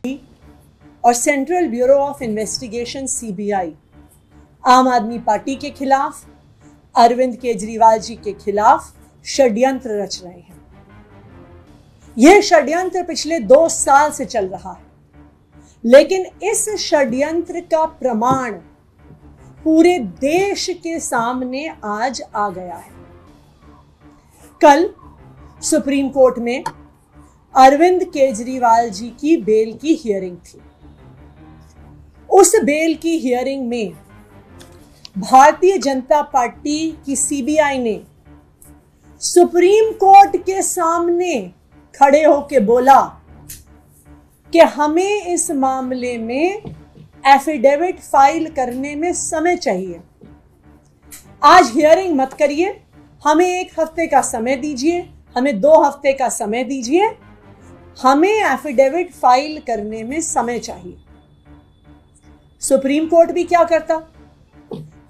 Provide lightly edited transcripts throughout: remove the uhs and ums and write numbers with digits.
और central bureau of investigation CBI आम आदमी पार्टी के खिलाफ, अरविंद केजरीवाल जी के खिलाफ षड्यंत्र रच रहे हैं। यह षड्यंत्र पिछले 2 साल से चल रहा है, लेकिन इस षड्यंत्र का प्रमाण पूरे देश के सामने आज आ गया है। कल सुप्रीम कोर्ट में अरविंद केजरीवाल जी की बेल की हियरिंग थी। उस बेल की हियरिंग में भारतीय जनता पार्टी की सीबीआई ने सुप्रीम कोर्ट के सामने खड़े होकर बोला कि हमें इस मामले में एफिडेविट फाइल करने में समय चाहिए। आज हियरिंग मत करिए, हमें 1 हफ्ते का समय दीजिए, हमें 2 हफ्ते का समय दीजिए, हमें एफिडेविट फाइल करने में समय चाहिए। सुप्रीम कोर्ट भी क्या करता?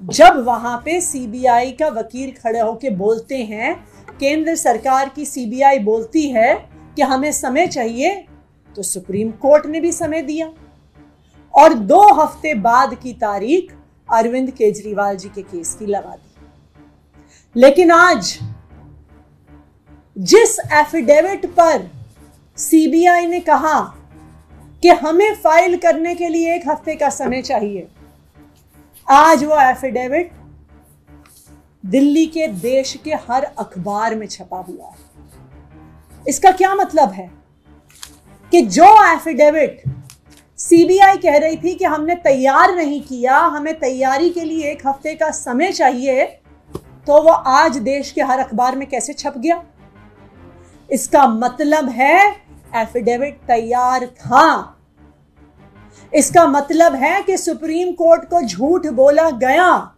जब वहां पे सीबीआई का वकील खड़े होकर बोलते हैं, केंद्र सरकार की सीबीआई बोलती है कि हमें समय चाहिए, तो सुप्रीम कोर्ट ने भी समय दिया और 2 हफ्ते बाद की तारीख अरविंद केजरीवाल जी के केस की लगा दी। लेकिन आज जिस एफिडेविट पर सीबीआई ने कहा कि हमें फाइल करने के लिए 1 हफ्ते का समय चाहिए, आज वो एफिडेविट दिल्ली के देश के हर अखबार में छपा हुआ है। इसका क्या मतलब है कि जो एफिडेविट सीबीआई कह रही थी कि हमने तैयार नहीं किया, हमें तैयारी के लिए 1 हफ्ते का समय चाहिए, तो वो आज देश के हर अखबार में कैसे छप गया? इसका मतलब है एफिडेविट तैयार था। इसका मतलब है कि सुप्रीम कोर्ट को झूठ बोला गया।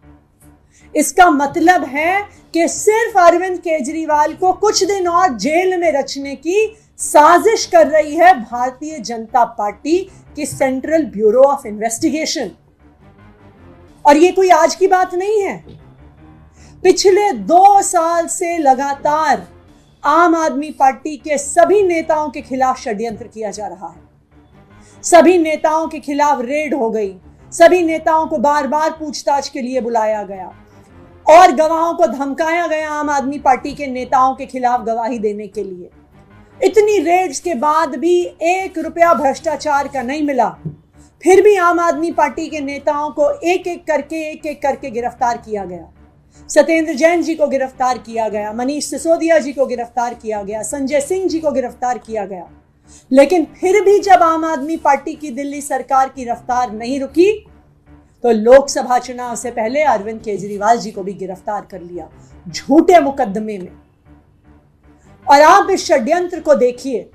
इसका मतलब है कि सिर्फ अरविंद केजरीवाल को कुछ दिन और जेल में रखने की साजिश कर रही है भारतीय जनता पार्टी की सेंट्रल ब्यूरो ऑफ इन्वेस्टिगेशन। और ये कोई आज की बात नहीं है। पिछले 2 साल से लगातार आम आदमी पार्टी के सभी नेताओं के खिलाफ षड्यंत्र किया जा रहा है। सभी नेताओं के खिलाफ रेड हो गई, सभी नेताओं को बार बार पूछताछ के लिए बुलाया गया और गवाहों को धमकाया गया आम आदमी पार्टी के नेताओं के खिलाफ गवाही देने के लिए। इतनी रेड्स के बाद भी 1 रुपया भ्रष्टाचार का नहीं मिला। फिर भी आम आदमी पार्टी के नेताओं को एक एक करके गिरफ्तार किया गया। सत्येंद्र जैन जी को गिरफ्तार किया गया, मनीष सिसोदिया जी को गिरफ्तार किया गया, संजय सिंह जी को गिरफ्तार किया गया। लेकिन फिर भी जब आम आदमी पार्टी की दिल्ली सरकार की रफ्तार नहीं रुकी, तो लोकसभा चुनाव से पहले अरविंद केजरीवाल जी को भी गिरफ्तार कर लिया झूठे मुकदमे में। और आप इस षड्यंत्र को देखिए,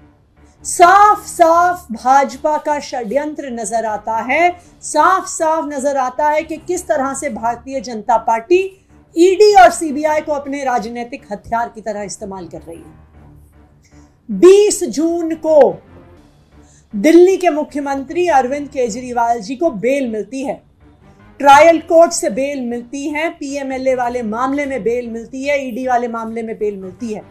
साफ साफ भाजपा का षड्यंत्र नजर आता है। साफ साफ नजर आता है कि किस तरह से भारतीय जनता पार्टी ईडी और सीबीआई को अपने राजनीतिक हथियार की तरह इस्तेमाल कर रही है। 20 जून को दिल्ली के मुख्यमंत्री अरविंद केजरीवाल जी को बेल मिलती है, ट्रायल कोर्ट से बेल मिलती है, पीएमएलए वाले मामले में बेल मिलती है, ईडी वाले मामले में बेल मिलती है।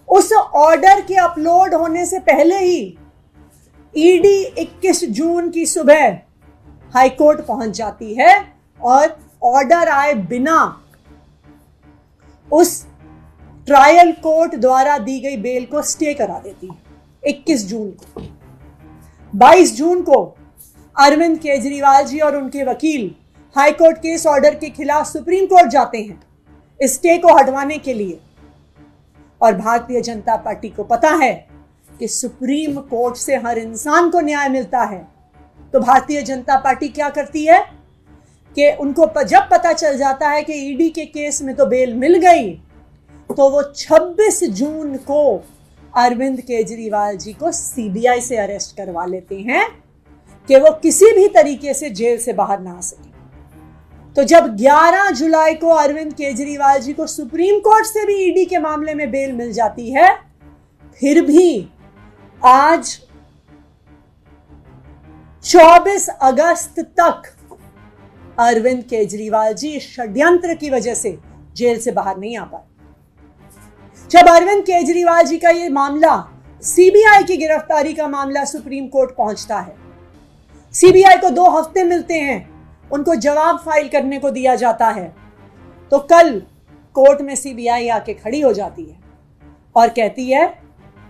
उस ऑर्डर के अपलोड होने से पहले ही ईडी 21 जून की सुबह हाईकोर्ट पहुंच जाती है और ऑर्डर आए बिना उस ट्रायल कोर्ट द्वारा दी गई बेल को स्टे करा देती है। 21 जून को 22 जून को अरविंद केजरीवाल जी और उनके वकील हाईकोर्ट के इस ऑर्डर के खिलाफ सुप्रीम कोर्ट जाते हैं स्टे को हटवाने के लिए। और भारतीय जनता पार्टी को पता है कि सुप्रीम कोर्ट से हर इंसान को न्याय मिलता है, तो भारतीय जनता पार्टी क्या करती है कि उनको जब पता चल जाता है कि ईडी के केस में तो बेल मिल गई, तो वो 26 जून को अरविंद केजरीवाल जी को सीबीआई से अरेस्ट करवा लेते हैं कि वो किसी भी तरीके से जेल से बाहर ना आ सके। तो जब 11 जुलाई को अरविंद केजरीवाल जी को सुप्रीम कोर्ट से भी ईडी के मामले में बेल मिल जाती है, फिर भी आज 24 अगस्त तक अरविंद केजरीवाल जी षड्यंत्र की वजह से जेल से बाहर नहीं आ पाए। जब अरविंद केजरीवाल जी का यह मामला सीबीआई की गिरफ्तारी का मामला सुप्रीम कोर्ट पहुंचता है। सीबीआई को 2 हफ्ते मिलते हैं, उनको जवाब फाइल करने को दिया जाता है। तो कल कोर्ट में सीबीआई आके खड़ी हो जाती है और कहती है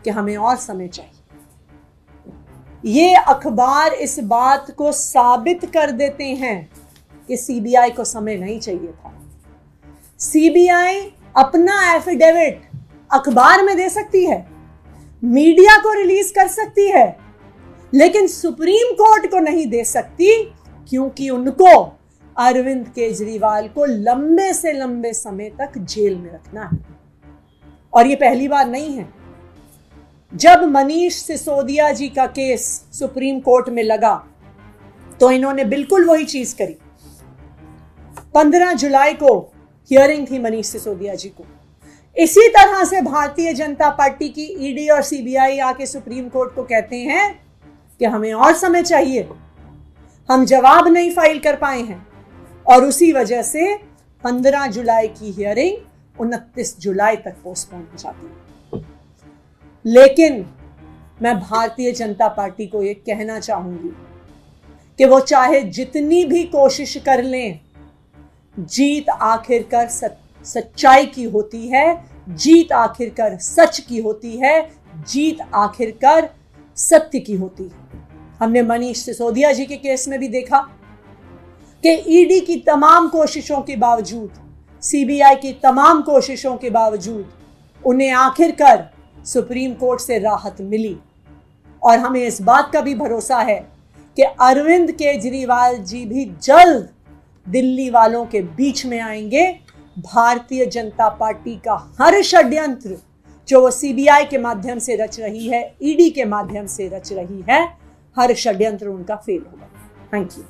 कि हमें और समय चाहिए। ये अखबार इस बात को साबित कर देते हैं कि सीबीआई को समय नहीं चाहिए था। सीबीआई अपना एफिडेविट अखबार में दे सकती है, मीडिया को रिलीज कर सकती है, लेकिन सुप्रीम कोर्ट को नहीं दे सकती, क्योंकि उनको अरविंद केजरीवाल को लंबे से लंबे समय तक जेल में रखना है। और ये पहली बार नहीं है। जब मनीष सिसोदिया जी का केस सुप्रीम कोर्ट में लगा तो इन्होंने बिल्कुल वही चीज करी। 15 जुलाई को हियरिंग थी मनीष सिसोदिया जी को। इसी तरह से भारतीय जनता पार्टी की ईडी और सीबीआई आके सुप्रीम कोर्ट को कहते हैं कि हमें और समय चाहिए, हम जवाब नहीं फाइल कर पाए हैं, और उसी वजह से 15 जुलाई की हियरिंग 29 जुलाई तक पोस्टपोन हो जाती है। लेकिन मैं भारतीय जनता पार्टी को यह कहना चाहूंगी कि वो चाहे जितनी भी कोशिश कर लें, जीत आखिरकार सच्चाई की होती है, जीत आखिरकार सच की होती है, जीत आखिरकार सत्य की होती है। हमने मनीष सिसोदिया जी के केस में भी देखा कि ईडी की तमाम कोशिशों के बावजूद, सीबीआई की तमाम कोशिशों के बावजूद उन्हें आखिरकार सुप्रीम कोर्ट से राहत मिली। और हमें इस बात का भी भरोसा है कि अरविंद केजरीवाल जी भी जल्द दिल्ली वालों के बीच में आएंगे। भारतीय जनता पार्टी का हर षड्यंत्र जो वो सीबीआई के माध्यम से रच रही है, ईडी के माध्यम से रच रही है, हर षड्यंत्र उनका फेल होगा। Thank you.